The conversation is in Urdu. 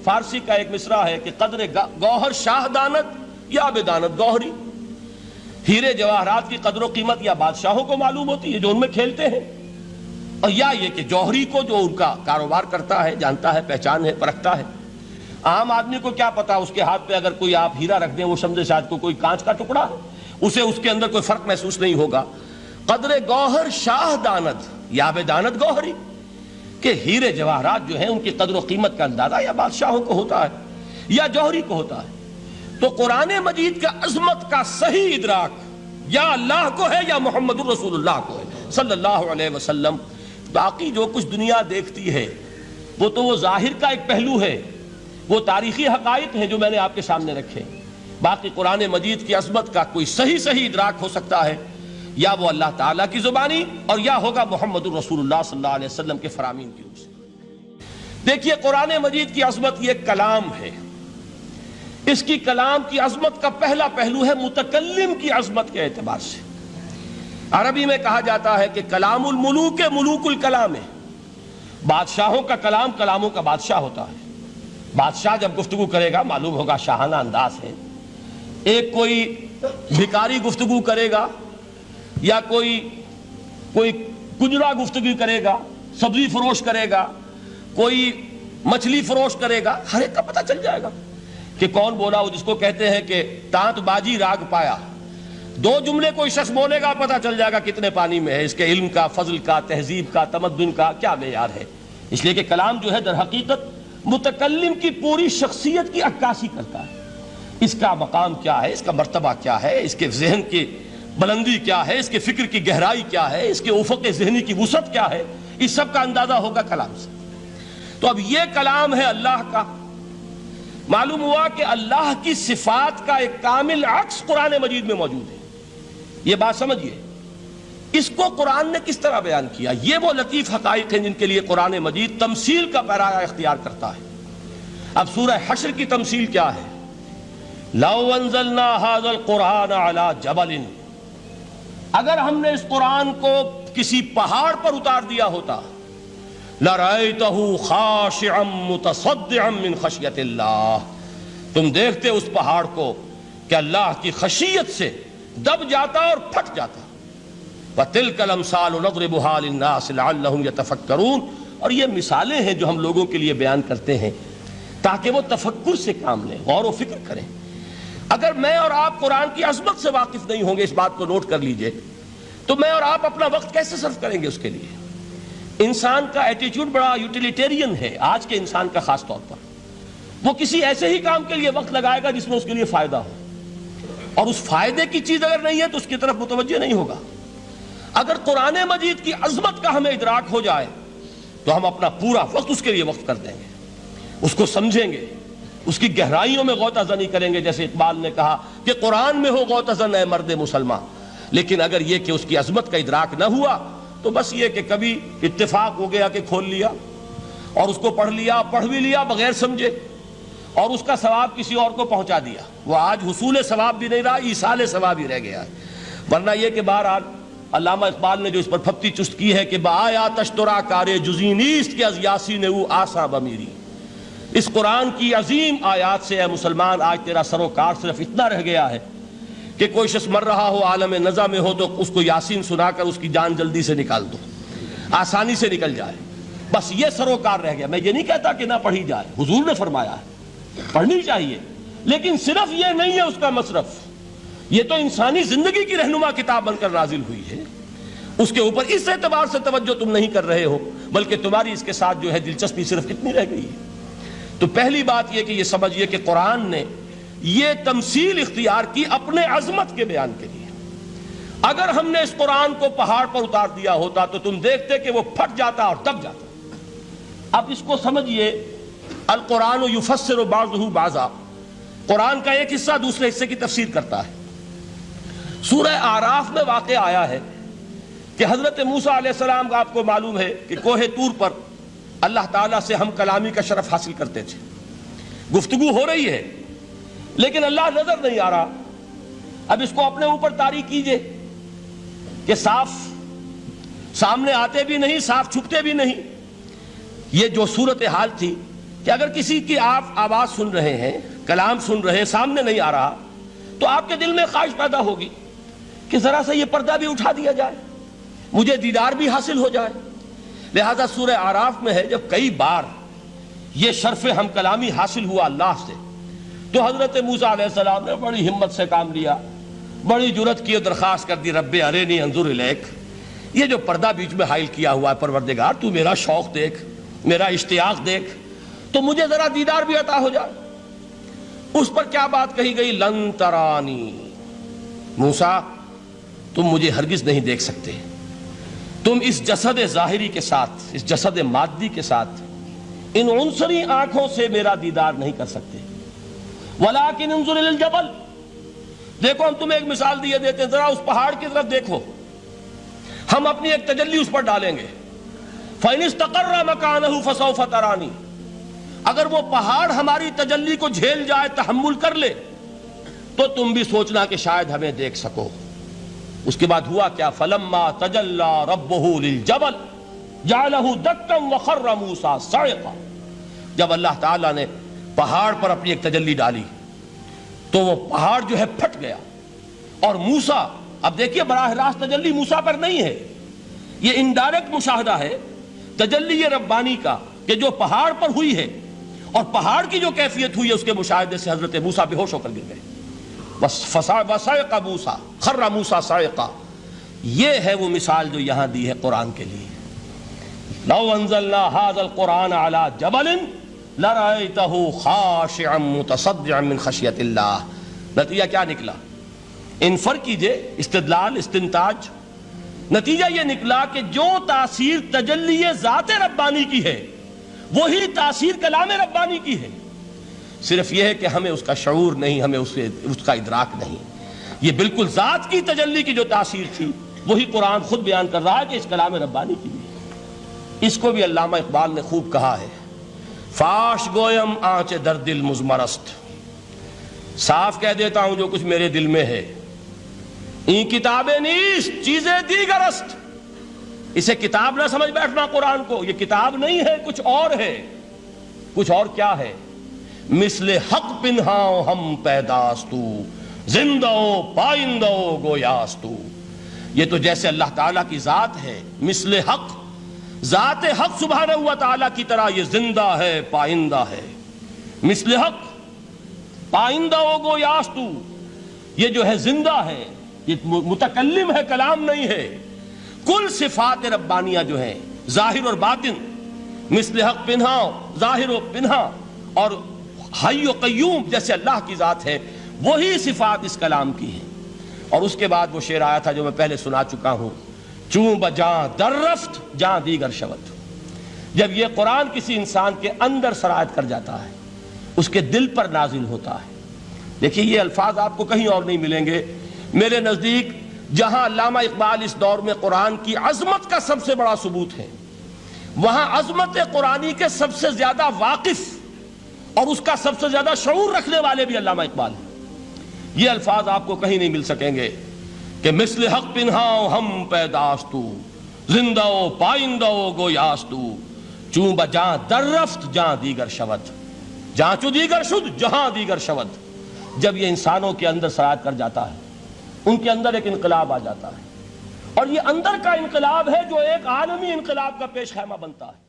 فارسی کا ایک مصرع ہے کہ قدر گوہر شاہ دانت یا بدانت گوہری، ہیرے جواہرات کی قدر و قیمت یا بادشاہوں کو معلوم ہوتی ہے جو ان میں کھیلتے ہیں، اور یا یہ کہ جوہری کو جو ان کا کاروبار کرتا ہے، جانتا ہے، پہچان ہے، پرکھتا ہے۔ عام آدمی کو کیا پتا، اس کے ہاتھ پہ اگر کوئی آپ ہیرا رکھ دیں وہ سمجھے شاید کو کوئی کانچ کا ٹکڑا ہے، اسے اس کے اندر کوئی فرق محسوس نہیں ہوگا۔ قدر گوہر شاہ دانت یا بدانت گوہری، کہ ہیرے جواہرات جو ہیں ان کی قدر و قیمت کا اندازہ یا بادشاہوں کو ہوتا ہے یا جوہری کو ہوتا ہے۔ تو قرآن مجید کا عظمت کا صحیح ادراک یا اللہ کو ہے یا محمد الرسول اللہ کو ہے صلی اللہ علیہ وسلم۔ باقی جو کچھ دنیا دیکھتی ہے وہ تو وہ ظاہر کا ایک پہلو ہے، وہ تاریخی حقائق ہیں جو میں نے آپ کے سامنے رکھے۔ باقی قرآن مجید کی عظمت کا کوئی صحیح ادراک ہو سکتا ہے یا وہ اللہ تعالیٰ کی زبانی اور یا ہوگا محمد الرسول اللہ صلی اللہ علیہ وسلم کے فرامین کی روح سے۔ دیکھیے قرآن مجید کی عظمت یہ کلام ہے، اس کی کلام کی عظمت کا پہلا پہلو ہے متکلم کی عظمت کے اعتبار سے۔ عربی میں کہا جاتا ہے کہ کلام الملوک ملوک الکلام ہے، بادشاہوں کا کلام کلاموں کا بادشاہ ہوتا ہے۔ بادشاہ جب گفتگو کرے گا معلوم ہوگا شاہانہ انداز ہے، ایک کوئی بھکاری گفتگو کرے گا یا کوئی کجرا گفتگو کرے گا، سبزی فروش کرے گا، کوئی مچھلی فروش کرے گا، ہر ایک کا پتہ چل جائے گا کہ کون بولا، وہ جس کو کہتے ہیں کہ تانت بازی راگ پایا۔ دو جملے کوئی شخص بولے گا پتہ چل جائے گا کتنے پانی میں ہے، اس کے علم کا، فضل کا، تہذیب کا، تمدن کا کیا معیار ہے۔ اس لیے کہ کلام جو ہے در حقیقت متکلم کی پوری شخصیت کی عکاسی کرتا ہے، اس کا مقام کیا ہے، اس کا مرتبہ کیا ہے، اس کے ذہن کی بلندی کیا ہے، اس کے فکر کی گہرائی کیا ہے، اس کے افق ذہنی کی وسعت کیا ہے، اس سب کا اندازہ ہوگا کلام سے۔ تو اب یہ کلام ہے اللہ کا۔ معلوم ہوا کہ اللہ کی صفات کا ایک کامل عکس قرآن مجید میں موجود ہے۔ یہ بات سمجھیے، اس کو قرآن نے کس طرح بیان کیا؟ یہ وہ لطیف حقائق ہیں جن کے لیے قرآن مجید تمثیل کا پیرایا اختیار کرتا ہے۔ اب سورہ حشر کی تمثیل کیا ہے؟ لَوْ أَنزَلْنَا هَذَا الْقُرْآنَ عَلَى جَبَلٍ، اگر ہم نے اس قرآن کو کسی پہاڑ پر اتار دیا ہوتا، لَرَأَيْتَهُ خَاشِعًا مُتَصَدِّعًا مِنْ خَشْيَةِ اللَّهِ، تم دیکھتے اس پہاڑ کو کہ اللہ کی خشیت سے دب جاتا اور پھٹ جاتا۔ وَتِلْكَ الْأَمْثَالُ نَضْرِبُهَا لِلنَّاسِ لَعَلَّهُمْ يَتَفَكَّرُونَ، اور یہ مثالیں ہیں جو ہم لوگوں کے لیے بیان کرتے ہیں تاکہ وہ تفکر سے کام لیں، غور و فکر کریں۔ اگر میں اور آپ قرآن کی عظمت سے واقف نہیں ہوں گے، اس بات کو نوٹ کر لیجئے، تو میں اور آپ اپنا وقت کیسے صرف کریں گے اس کے لیے؟ انسان کا ایٹیٹیوڈ بڑا یوٹیلیٹیرین ہے، آج کے انسان کا خاص طور پر۔ وہ کسی ایسے ہی کام کے لیے وقت لگائے گا جس میں اس کے لیے فائدہ ہو، اور اس فائدے کی چیز اگر نہیں ہے تو اس کی طرف متوجہ نہیں ہوگا۔ اگر قرآن مجید کی عظمت کا ہمیں ادراک ہو جائے تو ہم اپنا پورا وقت اس کے لیے وقف کر دیں گے، اس کو سمجھیں گے، اس کی گہرائیوں میں غوطہ زنی کریں گے۔ جیسے اقبال نے کہا کہ قرآن میں ہو غوطہ زن اے مرد مسلمان، لیکن اگر یہ کہ اس کی عظمت کا ادراک نہ ہوا تو بس یہ کہ کبھی اتفاق ہو گیا کہ کھول لیا اور اس کو پڑھ لیا، پڑھ بھی لیا بغیر سمجھے، اور اس کا ثواب کسی اور کو پہنچا دیا۔ وہ آج حصول ثواب بھی نہیں رہا، ایصال ثواب ہی رہ گیا ہے۔ ورنہ یہ کہ بہرحال علامہ اقبال نے جو اس پر پھپتی چست کی ہے کہ بآیا تشترا کارے جزی نیست کہ از یاسین او آسا بمیری، اس قرآن کی عظیم آیات سے اے مسلمان آج تیرا سروکار صرف اتنا رہ گیا ہے کہ کوئی شخص مر رہا ہو، عالم نزا میں ہو، تو اس کو یاسین سنا کر اس کی جان جلدی سے نکال دو، آسانی سے نکل جائے، بس یہ سروکار رہ گیا۔ میں یہ نہیں کہتا کہ نہ پڑھی جائے، حضور نے فرمایا ہے پڑھنی چاہیے، لیکن صرف یہ نہیں ہے اس کا مصرف۔ یہ تو انسانی زندگی کی رہنما کتاب بن کر نازل ہوئی ہے، اس کے اوپر اس اعتبار سے توجہ تم نہیں کر رہے ہو، بلکہ تمہاری اس کے ساتھ جو ہے دلچسپی صرف کتنی رہ گئی ہے۔ تو پہلی بات یہ کہ یہ سمجھیے کہ قرآن نے یہ تمثیل اختیار کی اپنے عظمت کے بیان کے لیے۔ اگر ہم نے اس قرآن کو پہاڑ پر اتار دیا ہوتا تو تم دیکھتے کہ وہ پھٹ جاتا اور دب جاتا۔ اب اس کو سمجھیے، القرآن یفسر بعضہ بعضا، قرآن کا ایک حصہ دوسرے حصے کی تفسیر کرتا ہے۔ سورہ اعراف میں واقع آیا ہے کہ حضرت موسیٰ علیہ السلام کا آپ کو معلوم ہے کہ کوہ طور پر اللہ تعالیٰ سے ہم کلامی کا شرف حاصل کرتے تھے، گفتگو ہو رہی ہے لیکن اللہ نظر نہیں آ رہا۔ اب اس کو اپنے اوپر طاری کیجئے کہ صاف سامنے آتے بھی نہیں، صاف چھپتے بھی نہیں۔ یہ جو صورتحال تھی کہ اگر کسی کی آپ آواز سن رہے ہیں، کلام سن رہے ہیں، سامنے نہیں آ رہا، تو آپ کے دل میں خواہش پیدا ہوگی کہ ذرا سا یہ پردہ بھی اٹھا دیا جائے، مجھے دیدار بھی حاصل ہو جائے۔ لہذا سورہ اعراف میں ہے جب کئی بار یہ شرف ہم کلامی حاصل ہوا اللہ سے، تو حضرت موسیٰ علیہ السلام نے بڑی ہمت سے کام لیا، بڑی جرت کی اور درخواست کر دی، رب ارینی انظر الیک، یہ جو پردہ بیچ میں حائل کیا ہوا ہے پروردگار، تو میرا شوق دیکھ، میرا اشتیاق دیکھ، تو مجھے ذرا دیدار بھی عطا ہو جائے۔ اس پر کیا بات کہی گئی؟ لن ترانی، موسیٰ تم مجھے ہرگز نہیں دیکھ سکتے، تم اس جسد ظاہری کے ساتھ، اس جسد مادی کے ساتھ، ان عنصری آنکھوں سے میرا دیدار نہیں کر سکتے۔ ولیکن انظر الی الجبل، دیکھو ہم تمہیں ایک مثال دیے دیتے ہیں، ذرا اس پہاڑ کی طرف دیکھو، ہم اپنی ایک تجلی اس پر ڈالیں گے، فَإِنِ اسْتَقَرَّ مَكَانَهُ فَسَوْفَ تَرَانِي، اگر وہ پہاڑ ہماری تجلی کو جھیل جائے، تحمل کر لے، تو تم بھی سوچنا کہ شاید ہمیں دیکھ سکو۔ اس کے بعد ہوا کیا؟ فَلَمَّا تَجَلَّى رَبُّهُ لِلْجَبَلِ جَعَلَهُ دَكًّا وَخَرَّ مُوسَىٰ صَعِقًا، جب اللہ تعالیٰ نے پہاڑ پر اپنی ایک تجلی ڈالی تو وہ پہاڑ جو ہے پھٹ گیا، اور موسیٰ، اب دیکھیے براہ راست تجلی موسیٰ پر نہیں ہے، یہ انڈائریکٹ مشاہدہ ہے تجلی ربانی کا، کہ جو پہاڑ پر ہوئی ہے، اور پہاڑ کی جو کیفیت ہوئی ہے اس کے مشاہدے سے حضرت موسیٰ بے ہوش ہو کر گر گئے۔ وَصَعِقَ مُوسَىٰ خَرَّ مُوسَىٰ صَعِقًا، یہ ہے وہ مثال جو یہاں دی ہے قرآن کے لیے۔ لَوْ أَنزَلْنَا هَذَا الْقُرْآنَ عَلَىٰ جَبَلٍ لَرَأَيْتَهُ خَاشِعًا مُتَصَدِّعًا مِّنْ خَشْيَةِ اللَّهِ، نتیجہ کیا نکلا؟ انفر کیجئے، استدلال، استنتاج، نتیجہ یہ نکلا کہ جو تاثیر تجلی ذات ربانی کی ہے وہی تاثیر کلام ربانی کی ہے، صرف یہ ہے کہ ہمیں اس کا شعور نہیں، ہمیں اس کا ادراک نہیں۔ یہ بالکل ذات کی تجلی کی جو تاثیر تھی وہی قرآن خود بیان کر رہا ہے کہ اس کلام ربانی کی بھی۔ اس کو بھی علامہ اقبال نے خوب کہا ہے، فاش گویم آنچ در دل مزمرست، صاف کہہ دیتا ہوں جو کچھ میرے دل میں ہے، این کتابیں نیست چیزیں دیگرست، اسے کتاب نہ سمجھ بیٹھنا قرآن کو، یہ کتاب نہیں ہے، کچھ اور ہے۔ کچھ اور کیا ہے؟ مثل حق پنہاؤ ہم پیداستو، زندہ پائندہ گویاستو، یہ تو جیسے اللہ تعالیٰ کی ذات ہے، مثل حق، ذات حق سبحانہ و تعالیٰ کی طرح یہ زندہ ہے، پائندہ ہے، مثل حق پائندہ گویاستو، یہ جو ہے زندہ ہے، یہ متکلم ہے، کلام نہیں ہے۔ کل صفات ربانیہ جو ہیں ظاہر اور باطن، مثل حق پنہا، ظاہر و پنہا، اور حی و قیوم جیسے اللہ کی ذات ہے، وہی صفات اس کلام کی ہیں۔ اور اس کے بعد وہ شعر آیا تھا جو میں پہلے سنا چکا ہوں، چوں بجاں در رفت جاں دیگر شود، جب یہ قرآن کسی انسان کے اندر سرایت کر جاتا ہے، اس کے دل پر نازل ہوتا ہے۔ دیکھیے یہ الفاظ آپ کو کہیں اور نہیں ملیں گے۔ میرے نزدیک جہاں علامہ اقبال اس دور میں قرآن کی عظمت کا سب سے بڑا ثبوت ہے، وہاں عظمت قرآنی کے سب سے زیادہ واقف اور اس کا سب سے زیادہ شعور رکھنے والے بھی علامہ اقبال ہیں۔ یہ الفاظ آپ کو کہیں نہیں مل سکیں گے کہ مثل حق پنہاؤ ہم پیداستو، زندہ و پائندہ گویاستو، چوں بجاں در رفت جہاں دیگر شود، جہاں چو دیگر شد جہاں دیگر شود، جب یہ انسانوں کے اندر سرایت کر جاتا ہے، ان کے اندر ایک انقلاب آ جاتا ہے، اور یہ اندر کا انقلاب ہے جو ایک عالمی انقلاب کا پیش خیمہ بنتا ہے۔